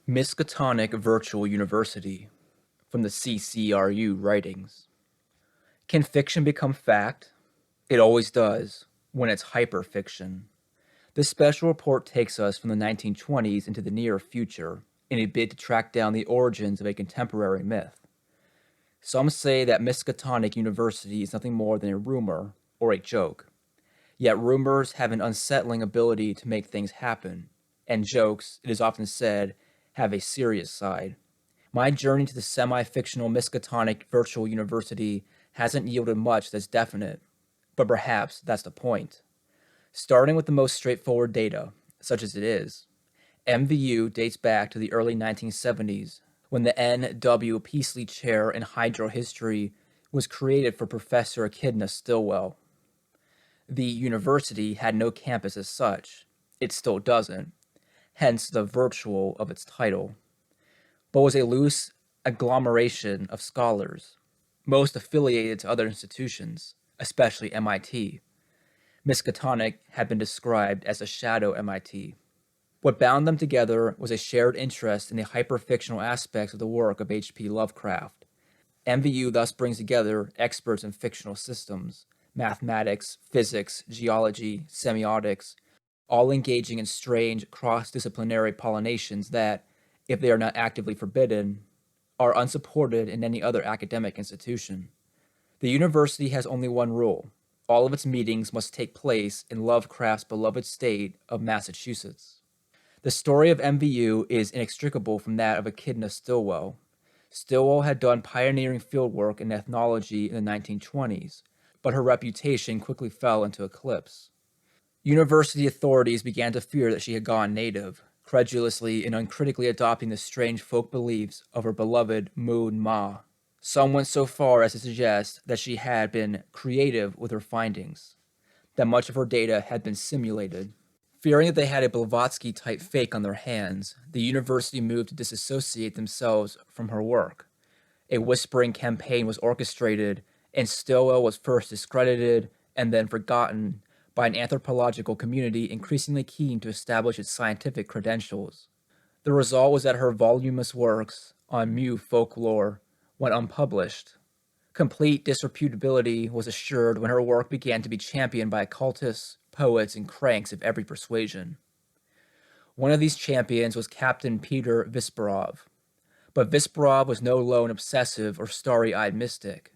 Miskatonic Virtual University from the CCRU Writings. Can fiction become fact? It always does, when it's hyperfiction. This special report takes us from the 1920s into the near future in a bid to track down the origins of a contemporary myth. Some say that Miskatonic University is nothing more than a rumor or a joke. Yet rumors have an unsettling ability to make things happen, and jokes, it is often said, have a serious side. My journey to the semi-fictional Miskatonic Virtual University hasn't yielded much that's definite, but perhaps that's the point. Starting with the most straightforward data, such as it is, MVU dates back to the early 1970s when the N.W. Peasley Chair in Hydrohistory was created for Professor Echidna Stillwell. The university had no campus as such. It still doesn't, hence the virtual of its title, but was a loose agglomeration of scholars, most affiliated to other institutions, especially MIT. Miskatonic had been described as a shadow MIT. What bound them together was a shared interest in the hyperfictional aspects of the work of H.P. Lovecraft. MVU thus brings together experts in fictional systems, mathematics, physics, geology, semiotics, all engaging in strange cross-disciplinary pollinations that, if they are not actively forbidden, are unsupported in any other academic institution. The university has only one rule. All of its meetings must take place in Lovecraft's beloved state of Massachusetts. The story of MVU is inextricable from that of Echidna Stillwell. Stillwell had done pioneering fieldwork in ethnology in the 1920s, but her reputation quickly fell into eclipse. University authorities began to fear that she had gone native, credulously and uncritically adopting the strange folk beliefs of her beloved Moon Ma. Some went so far as to suggest that she had been creative with her findings, that much of her data had been simulated. Fearing that they had a Blavatsky-type fake on their hands, the university moved to disassociate themselves from her work. A whispering campaign was orchestrated, and Stillwell was first discredited and then forgotten by an anthropological community increasingly keen to establish its scientific credentials. The result was that her voluminous works on Mu folklore went unpublished. Complete disreputability was assured when her work began to be championed by occultists, poets, and cranks of every persuasion. One of these champions was Captain Peter Visperov. But Visperov was no lone obsessive or starry-eyed mystic.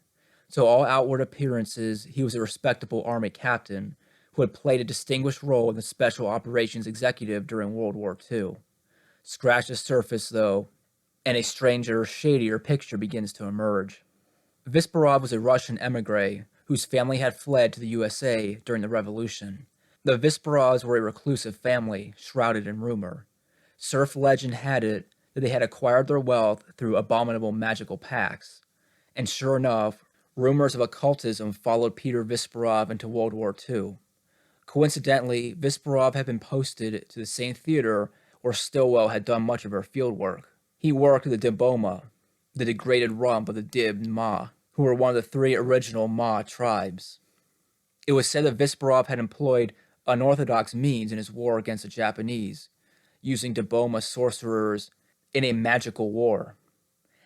To all outward appearances, he was a respectable army captain who had played a distinguished role in the Special Operations Executive during World War II. Scratch the surface, though, and a stranger, shadier picture begins to emerge. Visperov was a Russian emigre whose family had fled to the USA during the Revolution. The Visperovs were a reclusive family, shrouded in rumor. Serf legend had it that they had acquired their wealth through abominable magical pacts. And sure enough, rumors of occultism followed Peter Visperov into World War II. Coincidentally, Visperov had been posted to the same theater where Stillwell had done much of her fieldwork. He worked with the Diboma, the degraded rump of the Dib Ma, who were one of the three original Ma tribes. It was said that Visperov had employed unorthodox means in his war against the Japanese, using Diboma sorcerers in a magical war.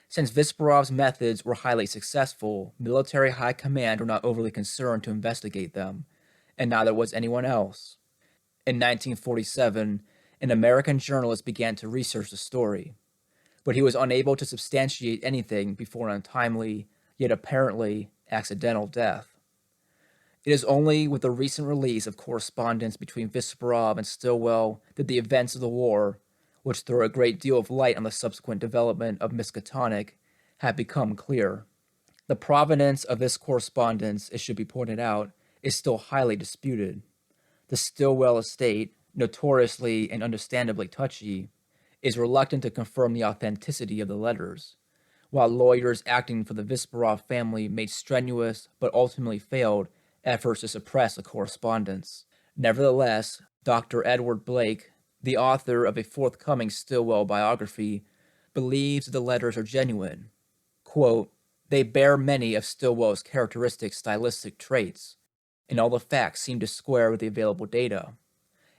Since Visperov's methods were highly successful, military high command were not overly concerned to investigate them, and neither was anyone else. In 1947, an American journalist began to research the story, but he was unable to substantiate anything before an untimely, yet apparently accidental death. It is only with the recent release of correspondence between Visperov and Stillwell that the events of the war, which throw a great deal of light on the subsequent development of Miskatonic, have become clear. The provenance of this correspondence, it should be pointed out, is still highly disputed. The Stillwell estate, notoriously and understandably touchy, is reluctant to confirm the authenticity of the letters, while lawyers acting for the Visperov family made strenuous, but ultimately failed, efforts to suppress the correspondence. Nevertheless, Dr. Edward Blake, the author of a forthcoming Stillwell biography, believes the letters are genuine. Quote, "They bear many of Stillwell's characteristic stylistic traits, and all the facts seem to square with the available data.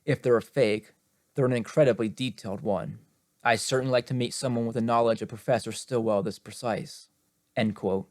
If they're a fake, they're an incredibly detailed one. I certainly like to meet someone with a knowledge of Professor Stillwell this precise." End quote.